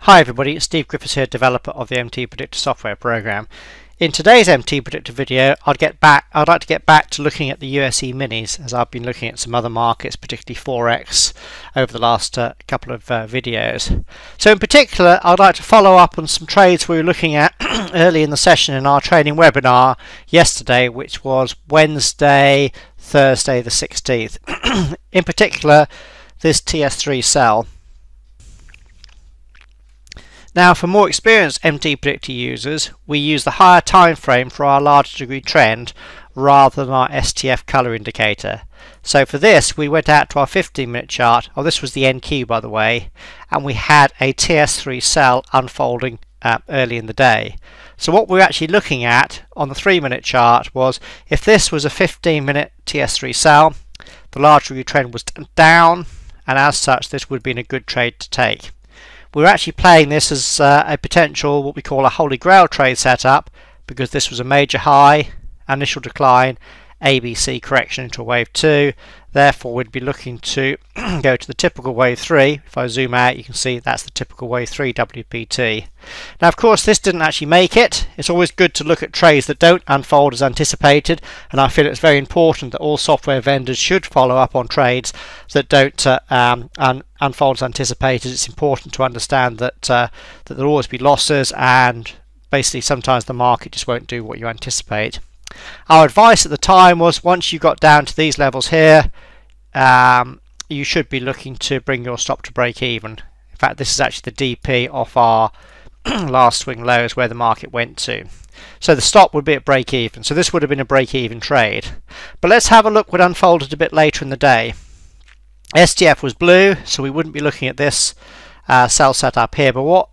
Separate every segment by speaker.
Speaker 1: Hi everybody, it's Steve Griffiths here, developer of the MTPredictor software program. In today's MTPredictor video, I'd like to get back to looking at the USE minis, as I've been looking at some other markets, particularly Forex, over the last couple of videos. So in particular, I'd like to follow up on some trades we were looking at early in the session in our training webinar yesterday, which was Wednesday, Thursday the 16th. In particular, this TS3 sell. Now, for more experienced MTPredictor users, we use the higher time frame for our large degree trend rather than our STF color indicator. So for this, we went out to our 15-minute chart. Oh, this was the NQ, by the way, and we had a TS3 sell unfolding early in the day. So what we're actually looking at on the 3-minute chart was, if this was a 15-minute TS3 sell, the large degree trend was down, and as such, this would have been a good trade to take. We're actually playing this as a potential, what we call a holy grail trade setup, because this was a major high, initial decline, ABC correction into a wave 2. Therefore, we'd be looking to go to the typical wave 3. If I zoom out, you can see that's the typical wave 3 WPT. Now, of course, this didn't actually make it. It's always good to look at trades that don't unfold as anticipated, and I feel it's very important that all software vendors should follow up on trades that don't unfold as anticipated. It's important to understand that there'll always be losses, and basically sometimes the market just won't do what you anticipate. Our advice at the time was, once you got down to these levels here, you should be looking to bring your stop to break even. In fact, this is actually the DP off our last swing lows where the market went to. So the stop would be at break even. So this would have been a break even trade. But let's have a look what unfolded a bit later in the day. STF was blue, so we wouldn't be looking at this sell setup here. But what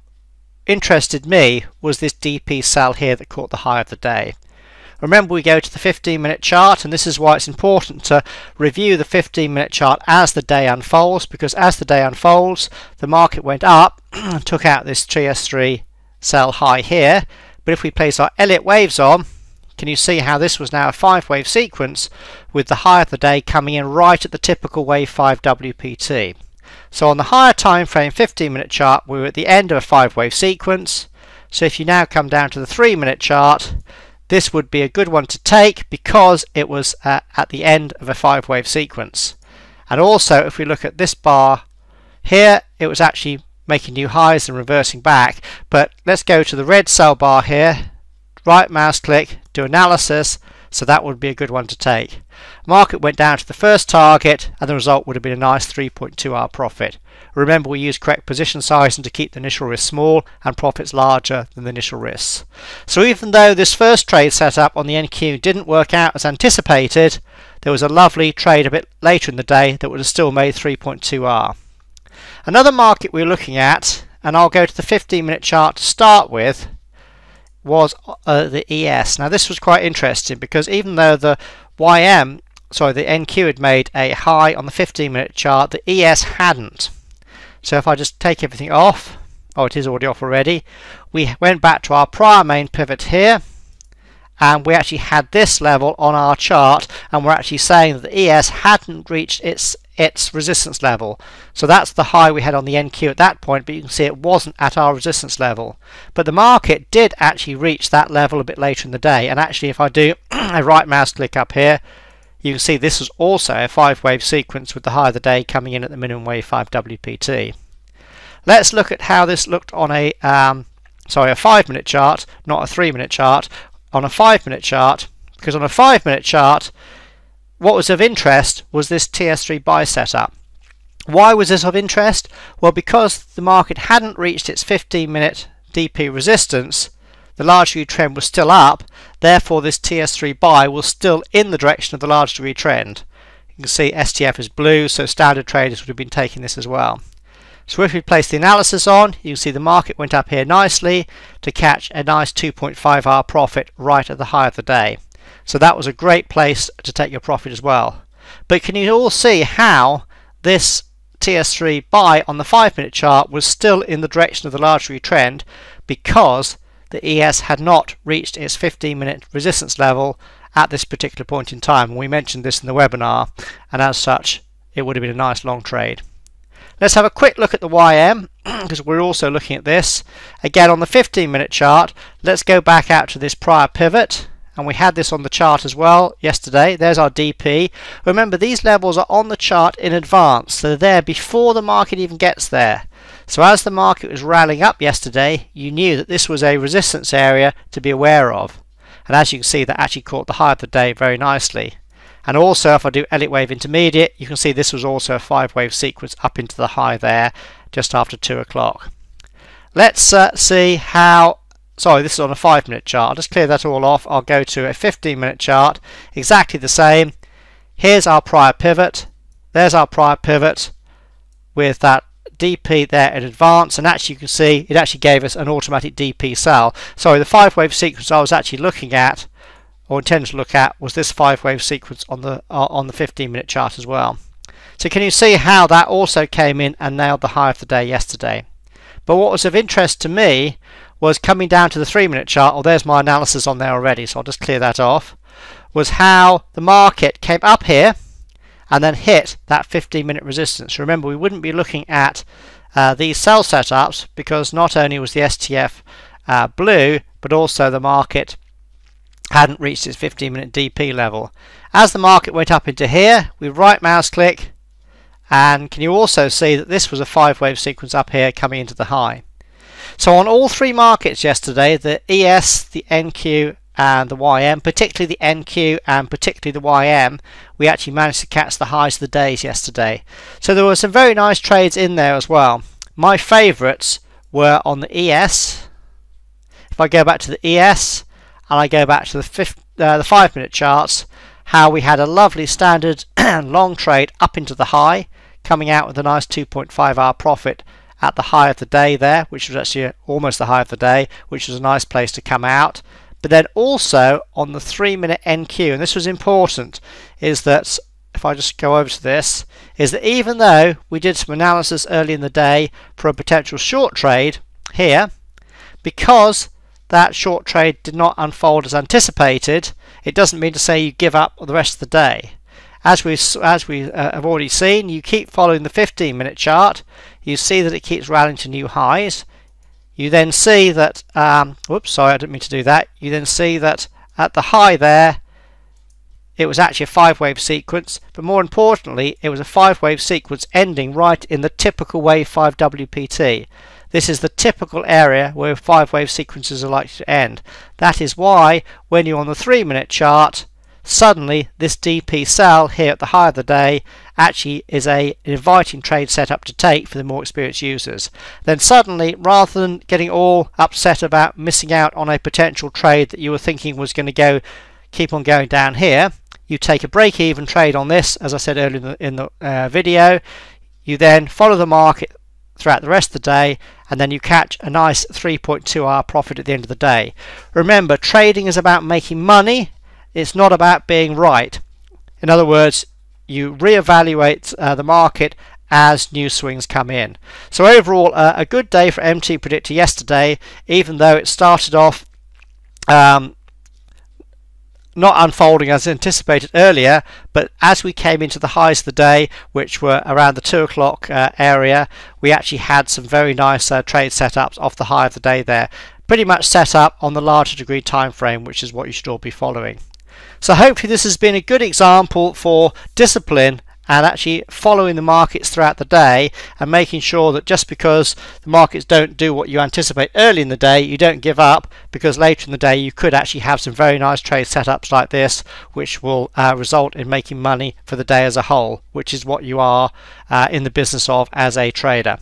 Speaker 1: interested me was this DP sell here that caught the high of the day. Remember, we go to the 15-minute chart, and this is why it's important to review the 15-minute chart as the day unfolds, because as the day unfolds, the market went up and took out this TS3 sell high here. But if we place our Elliott waves on, can you see how this was now a 5-wave sequence with the high of the day coming in right at the typical wave 5 WPT. So on the higher time frame 15-minute chart, we were at the end of a 5-wave sequence. So if you now come down to the 3-minute chart, this would be a good one to take because it was at the end of a 5-wave sequence. And also, if we look at this bar here, it was actually making new highs and reversing back. But let's go to the red sell bar here, right mouse click, do analysis. So that would be a good one to take. Market went down to the first target, and the result would have been a nice 3.2R profit. Remember, we use correct position sizing to keep the initial risk small and profits larger than the initial risks. So even though this first trade setup on the NQ didn't work out as anticipated, there was a lovely trade a bit later in the day that would have still made 3.2R. Another market we were looking at, and I'll go to the 15-minute chart to start with, was the ES. Now this was quite interesting because even though the NQ had made a high on the 15-minute chart, the ES hadn't. So if I just take everything off, oh, it is already off already, we went back to our prior main pivot here, and we actually had this level on our chart, and we're actually saying that the ES hadn't reached its resistance level. So that's the high we had on the NQ at that point, but you can see it wasn't at our resistance level. But the market did actually reach that level a bit later in the day, and actually if I do a right mouse click up here, you can see this was also a 5-wave sequence with the high of the day coming in at the minimum wave 5 WPT. Let's look at how this looked on a 5-minute chart, not a 3-minute chart. On a 5-minute chart, because on a 5-minute chart, what was of interest was this TS3 buy setup. Why was this of interest? Well, because the market hadn't reached its 15-minute DP resistance, the large degree trend was still up, therefore this TS3 buy was still in the direction of the large degree trend. You can see STF is blue, so standard traders would have been taking this as well. So if we place the analysis on, you can see the market went up here nicely to catch a nice 2.5R profit right at the high of the day. So that was a great place to take your profit as well. But can you all see how this TS3 buy on the 5-minute chart was still in the direction of the large degree trend, because the ES had not reached its 15-minute resistance level at this particular point in time. And we mentioned this in the webinar, and as such it would have been a nice long trade. Let's have a quick look at the YM because we're also looking at this. Again on the 15-minute chart, let's go back out to this prior pivot. And we had this on the chart as well yesterday. There's our DP. Remember, these levels are on the chart in advance. So they're there before the market even gets there. So as the market was rallying up yesterday, you knew that this was a resistance area to be aware of. And as you can see, that actually caught the high of the day very nicely. And also, if I do Elliott wave intermediate, you can see this was also a 5-wave sequence up into the high there just after 2 o'clock. Let's see how... Sorry, this is on a 5-minute chart. I'll just clear that all off. I'll go to a 15-minute chart. Exactly the same. Here's our prior pivot. There's our prior pivot with that DP there in advance. And actually you can see it actually gave us an automatic DP sell. Sorry, the 5-wave sequence I was actually looking at, or intended to look at, was this 5-wave sequence on the 15-minute chart as well. So can you see how that also came in and nailed the high of the day yesterday? But what was of interest to me was coming down to the 3-minute chart, or there's my analysis on there already, so I'll just clear that off, was how the market came up here and then hit that 15-minute resistance. Remember, we wouldn't be looking at these sell setups because not only was the STF blue, but also the market hadn't reached its 15-minute DP level. As the market went up into here, we right mouse click, and can you also see that this was a 5-wave sequence up here coming into the high. So on all three markets yesterday, the ES, the NQ and the YM, particularly the NQ and particularly the YM, we actually managed to catch the highs of the days yesterday. So there were some very nice trades in there as well. My favourites were on the ES. If I go back to the ES and I go back to the 5-minute charts, how we had a lovely standard long trade up into the high, coming out with a nice 2.5 hour profit at the high of the day there, which was actually almost the high of the day, which was a nice place to come out. But then also on the 3-minute NQ, and this was important, is that if I just go over to this, is that even though we did some analysis early in the day for a potential short trade here, because that short trade did not unfold as anticipated, it doesn't mean to say you give up the rest of the day. As we have already seen, you keep following the 15-minute chart, you see that it keeps rallying to new highs. You then see that, whoops, sorry, I didn't mean to do that. You then see that at the high there, it was actually a 5-wave sequence, but more importantly, it was a 5-wave sequence ending right in the typical wave 5 WPT. This is the typical area where 5-wave sequences are likely to end. That is why, when you're on the 3-minute chart, suddenly this DP sell here at the high of the day actually is an inviting trade setup to take for the more experienced users. Then suddenly, rather than getting all upset about missing out on a potential trade that you were thinking was going to keep on going down here, you take a break-even trade on this, as I said earlier in the video. You then follow the market throughout the rest of the day, and then you catch a nice 3.2 hour profit at the end of the day. Remember, trading is about making money. It's not about being right. In other words, you reevaluate the market as new swings come in. So overall, a good day for MTPredictor yesterday, even though it started off not unfolding as anticipated earlier, but as we came into the highs of the day, which were around the 2 o'clock area, we actually had some very nice trade setups off the high of the day there. Pretty much set up on the larger degree time frame, which is what you should all be following. So hopefully this has been a good example for discipline and actually following the markets throughout the day and making sure that just because the markets don't do what you anticipate early in the day, you don't give up, because later in the day you could actually have some very nice trade setups like this, which will result in making money for the day as a whole, which is what you are in the business of as a trader.